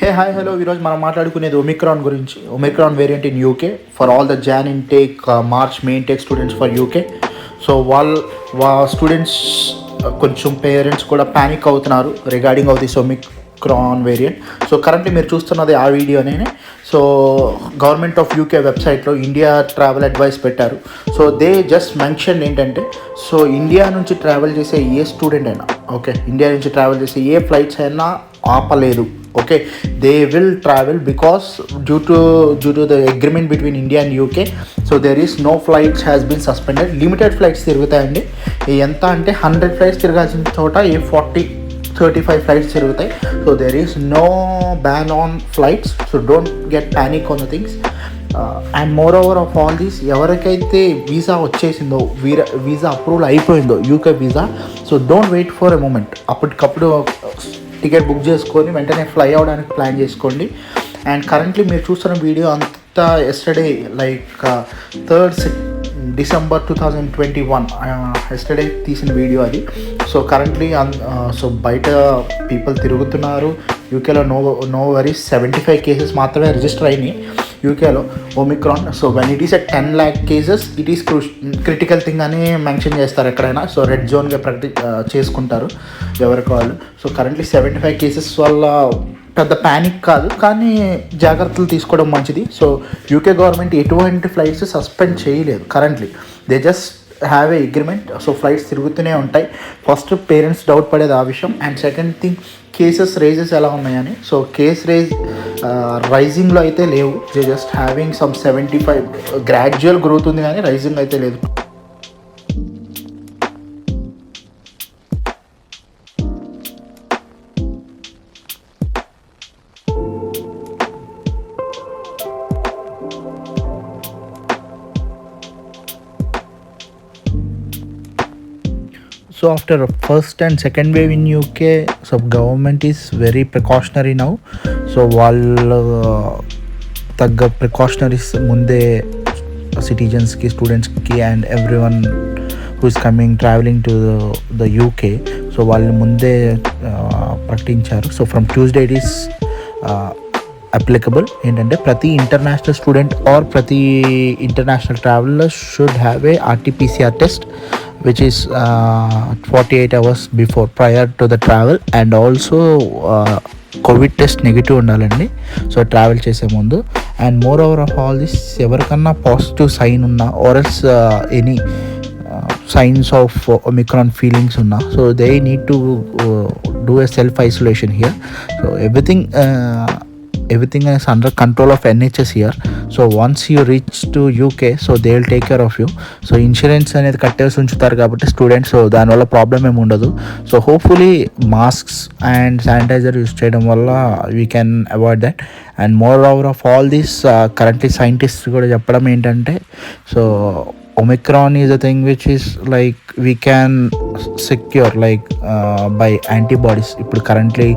Hey hi hello ఈరోజు మనం మాట్లాడుకునేది ఒమిక్రాన్ గురించి. Omicron variant in UK for all the Jan intake March May intake students for UK. So students కొంచెం parents కూడా panic అవుతున్నారు regarding of this Omicron variant. So currently మీరు చూస్తున్నది ఆ వీడియోనే. సో గవర్నమెంట్ ఆఫ్ యూకే వెబ్సైట్లో India travel advice పెట్టారు. So they just mention ఏంటంటే, సో ఇండియా నుంచి ట్రావెల్ చేసే ఏ స్టూడెంట్ అయినా, ఓకే, ఇండియా నుంచి ట్రావెల్ చేసే ఏ ఫ్లైట్స్ అయినా ఆపలేదు. Okay, they will travel because due to the agreement between India and UK, so there is no flights has been suspended. Limited flights తిరుగుతాయండి. ఎంత అంటే 100 ఫ్లైట్స్ తిరగాల్సిన చోట 35 ఫ్లైట్స్ తిరుగుతాయి. So there is no ban on flights, so don't get panic on the things. And moreover of all these, ఎవరికైతే visa వచ్చేసిందో, visa approval అయిపోయిందో UK visa, so don't wait for a moment. అప్పటికప్పుడు ticket book చేసుకొని వెంటనే fly అవ్వడానికి plan చేసుకోండి. And currently మీరు చూస్తున్న వీడియో అంతా yesterday, like 3rd December 2021 yesterday తీసిన వీడియో అది. సో కరెంట్లీ సో బయట పీపుల్ తిరుగుతున్నారు యూకేలో. నో వరీస్, 75 కేసెస్ మాత్రమే రిజిస్టర్ అయినాయి యూకేలో Omicron. So when it is at 10 lakh cases, it is critical thing అని మెన్షన్ చేస్తారు ఎక్కడైనా. సో రెడ్ జోన్గా చేసుకుంటారు ఎవరికి వాళ్ళు. సో కరెంట్లీ 75 కేసెస్ వల్ల పెద్ద ప్యానిక్ కాదు, కానీ జాగ్రత్తలు తీసుకోవడం మంచిది. సో యూకే గవర్నమెంట్ ఎటువంటి ఫ్లైట్స్ సస్పెండ్ చేయలేదు currently. They just have a agreement. So flights తిరుగుతూనే ఉంటాయి. ఫస్ట్ పేరెంట్స్ డౌట్ పడేది ఆ విషయం. And second thing, cases rises ఎలా ఉన్నాయని. సో కేస్ రైజింగ్లో అయితే లేవు. They just having some 75 gradual growth ఉంది, కానీ రైజింగ్ అయితే లేదు. So after first and second wave in UK, so government is very precautionary now. So వాళ్ళు తగ్గ ప్రికాషనరీస్ ముందే సిటిజన్స్కి, స్టూడెంట్స్కి and everyone who is coming travelling to the UK, so వాళ్ళు ముందే ప్రకటించారు. So from Tuesday it is applicable. ఏంటంటే ప్రతి international student or ప్రతి international traveller should have a RT-PCR test which is 48 hours before, prior to the travel, and also Covid test negative ఉండాలండి so travel చేసే ముందు. And moreover of all this, ఎవరికన్నా positive sign ఉన్నా or else any signs of Omicron feelings ఉన్నా, so they need to do a self isolation here. So everything is under control of NHS here. So once you reach to UK, so they will take care of you. So insurance అనేది కట్టేసి ఉంచుతారు కాబట్టి students, so దానివల్ల problem ఏమి ఉండదు. So hopefully masks and sanitizer use చేయడం వల్ల we can avoid that. And moreover of all this, currently scientist కూడా చెప్పడం ఏంటంటే, so Omicron is a thing which is like we can secure like by antibodies. ఇప్పుడు currently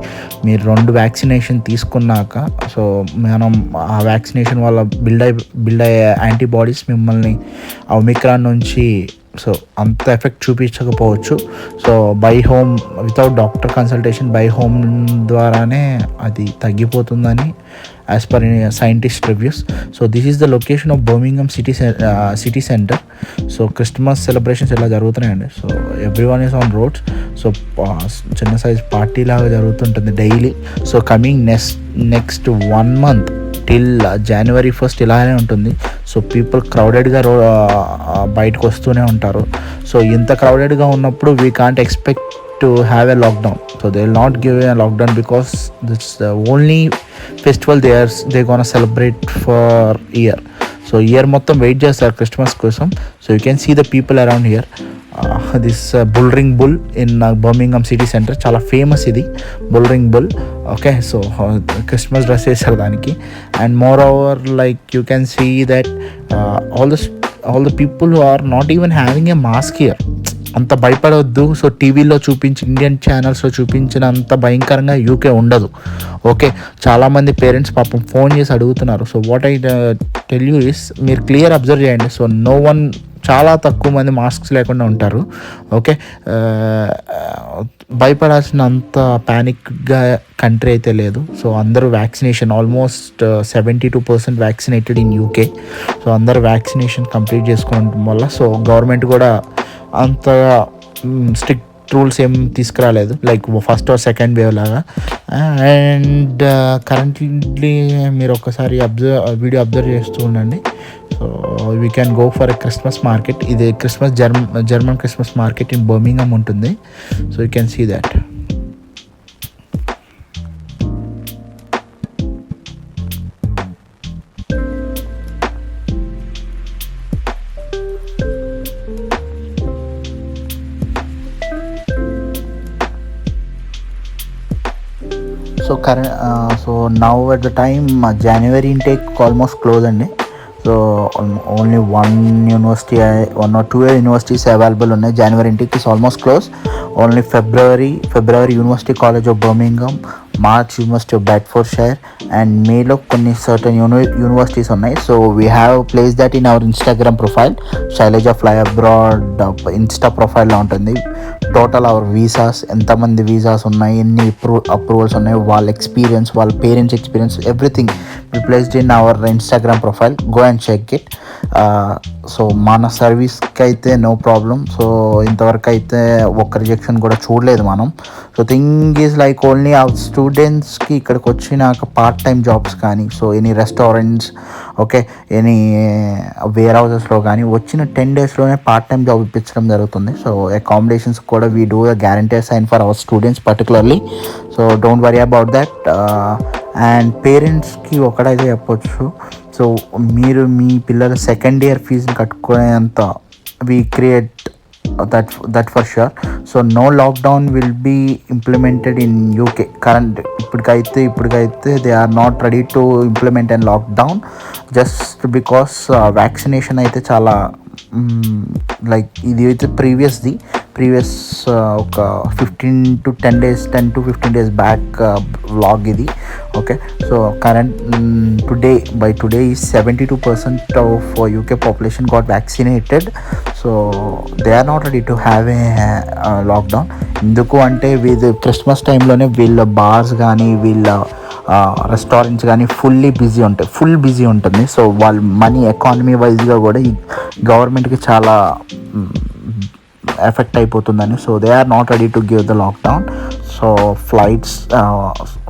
మీరు 2 vaccination తీసుకున్నాక, so మనం ఆ వ్యాక్సినేషన్ వల్ల బిల్డ్ అయ్యే యాంటీబాడీస్ మిమ్మల్ని ఆ ఒమిక్రాన్ నుంచి సో అంత ఎఫెక్ట్ చూపించకపోవచ్చు. So by home, without doctor consultation, by home ద్వారానే అది తగ్గిపోతుందని as per scientist reviews. So this is the location of Birmingham city centre. So Christmas celebrations ఎలా జరుగుతున్నాయండి. So everyone is on roads. So చిన్న size party లాగా జరుగుతుంటుంది daily. So coming next 1 month till January 1st ఇలానే ఉంటుంది. So people క్రౌడెడ్గా బయటకు వస్తూనే ఉంటారు. సో ఇంత క్రౌడెడ్గా ఉన్నప్పుడు we can't expect to have a lockdown. So they will not give a lockdown because it's the only festival they gonna celebrate for year. So year మొత్తం wait చేస్తారు క్రిస్మస్ కోసం. So you can see the people around here. This Bullring bull in Birmingham city centre, చాలా famous ఇది Bullring bull. Okay, so Christmas dress వేసారు దానికి. And moreover like you can see that all the people who are not even having a mask here. అంత భయపడవద్దు. So టీవీలో Indian ఛానల్స్లో చూపించినంత భయంకరంగా UK ఉండదు. ఓకే, చాలామంది పేరెంట్స్ పాపం ఫోన్ చేసి అడుగుతున్నారు. So what I tell you is, మీరు క్లియర్ అబ్జర్వ్ చేయండి. సో నో వన్ చాలా తక్కువ మంది మాస్క్స్ లేకుండా ఉంటారు. ఓకే, భయపడాల్సినంత ప్యానిక్గా కంట్రీ అయితే లేదు. సో అందరూ vaccination almost 72% vaccinated in UK. So అందరూ వ్యాక్సినేషన్ కంప్లీట్ చేసుకోవడం వల్ల సో గవర్నమెంట్ కూడా అంత స్ట్రిక్ట్ రూల్స్ ఏం తీసుకురాలేదు like first or second wave లాగా. అండ్ కరెంట్లీ మీరు ఒకసారి వీడియో అబ్జర్వ్ చేస్తూ ఉండండి. So we can go for a Christmas market. ఇది Christmas German Christmas market in Birmingham ఉంటుంది. So you can see that. So now at the time January intake almost close అండి. So only one or two universities available ఉన్నాయి. January intake is almost close. Only February University College of Birmingham, March University of Bedfordshire and Mayలో కొన్ని certain universities ఉన్నాయి. So we have placed that in our Instagram profile, Shailaja Fly Abroad Insta ప్రొఫైల్లో ఉంటుంది. Total our visas, ఎంతమంది visas ఉన్నాయి, ఎన్ని approvals ఉన్నాయి, వాళ్ళ experience, వాళ్ళ parents experience, everything we placed in our Instagram profile. Go and check it. So మన సర్వీస్కి అయితే నో ప్రాబ్లం. సో ఇంతవరకు అయితే ఒక్క రిజెక్షన్ కూడా చూడలేదు మనం. So thing is like only ఆ స్టూడెంట్స్కి ఇక్కడికి వచ్చినాక పార్ట్ టైం జాబ్స్ కానీ, so any restaurants, okay, anywhere హౌసెస్లో కానీ వచ్చిన 10 daysలోనే పార్ట్ టైం జాబ్ ఇప్పించడం జరుగుతుంది. సో అకామిడేషన్స్ కూడా we do the guarantee sign for our students particularly. So don't worry about that. And పేరెంట్స్కి ఒకటైతే చెప్పొచ్చు, సో మీరు మీ పిల్లల సెకండ్ ఇయర్ ఫీజుని కట్టుకునేంత we create that for sure. So no lockdown will be implemented in UK. Current ఇప్పటికైతే they are not ready to implement a lockdown just because vaccination అయితే చాలా లైక్ ఇది అయితే ప్రీవియస్ ఒక 10 to 15 days బ్యాక్ వ్లాగ్ ఇది. Okay, so current by today is 72% of UK population got vaccinated. So they are not ready to have a lockdown. ఎందుకు అంటే Christmas టైంలోనే వీళ్ళ బార్స్ కానీ వీళ్ళ రెస్టారెంట్స్ కానీ ఫుల్ బిజీ ఉంటుంది. సో వాళ్ళ మనీ ఎకానమీ వైజ్గా కూడా ఈ గవర్నమెంట్కి చాలా ఎఫెక్ట్ అయిపోతుందని. So they are not ready to give the lockdown. So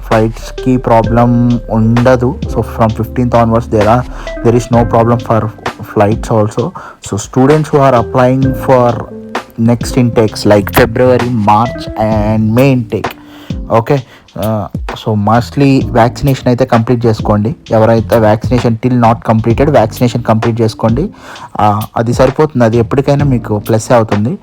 ఫ్లైట్స్కి ప్రాబ్లం ఉండదు. So from 15th onwards there is no problem for flights also. So students who are applying for next intakes like February, March and May intake, okay, so mostly vaccination అయితే complete చేసుకోండి. ఎవరైతే vaccination till not completed vaccination complete చేసుకోండి. అది సరిపోతుంది, అది ఎప్పటికైనా మీకు plus అవుతుంది.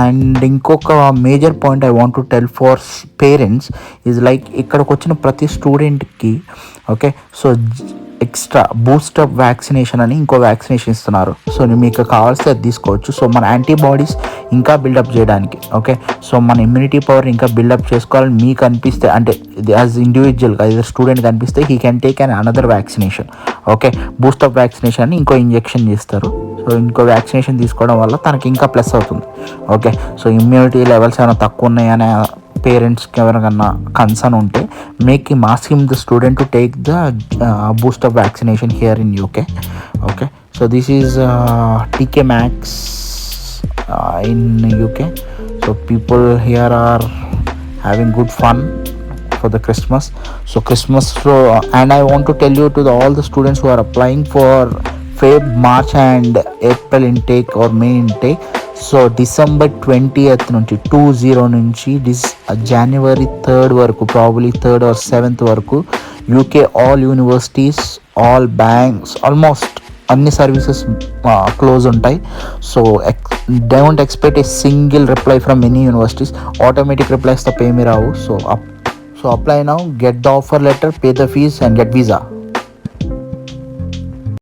అండ్ ఇంకొక major point I want to tell for parents is like ఇక్కడికి వచ్చిన ప్రతి స్టూడెంట్కి, okay, so extra booster vaccination అని ఇంకో వ్యాక్సినేషన్ ఇస్తున్నారు. సో మీకు కావాల్సి అది తీసుకోవచ్చు. సో మన యాంటీబాడీస్ ఇంకా బిల్డప్ చేయడానికి, ఓకే, సో మన ఇమ్యూనిటీ పవర్ ఇంకా బిల్డప్ చేసుకోవాలని మీకు అనిపిస్తే, అంటే యాజ్ ఇండివిజువల్గా ఏదో స్టూడెంట్కి అనిపిస్తే he can take and another vaccination. Okay, booster vaccination అని ఇంకో ఇంజెక్షన్ చేస్తారు. సో ఇంకో వ్యాక్సినేషన్ తీసుకోవడం వల్ల తనకి ఇంకా ప్లస్ అవుతుంది. ఓకే, సో ఇమ్యూనిటీ లెవెల్స్ ఏమైనా తక్కువ ఉన్నాయనే పేరెంట్స్కి ఎవరికన్నా కన్సర్న్ ఉంటే make him ask him the student to take the booster vaccination here in UK. Okay, so this is TK Maxx in UK. So people here are having good fun for the Christmas. And I want to tell you to all the students who are applying for Feb, March and April intake or May intake. So December 20th నుంచి 20 నుంచి January 3rd వరకు, probably 3rd or 7th వరకు UK all universities, all banks, almost అన్ని services close ఉంటాయి. So don't expect a single reply from any universities. Automatic replies తప్ప ఏమీ రావు. So apply now, get the offer letter, pay the fees and get visa.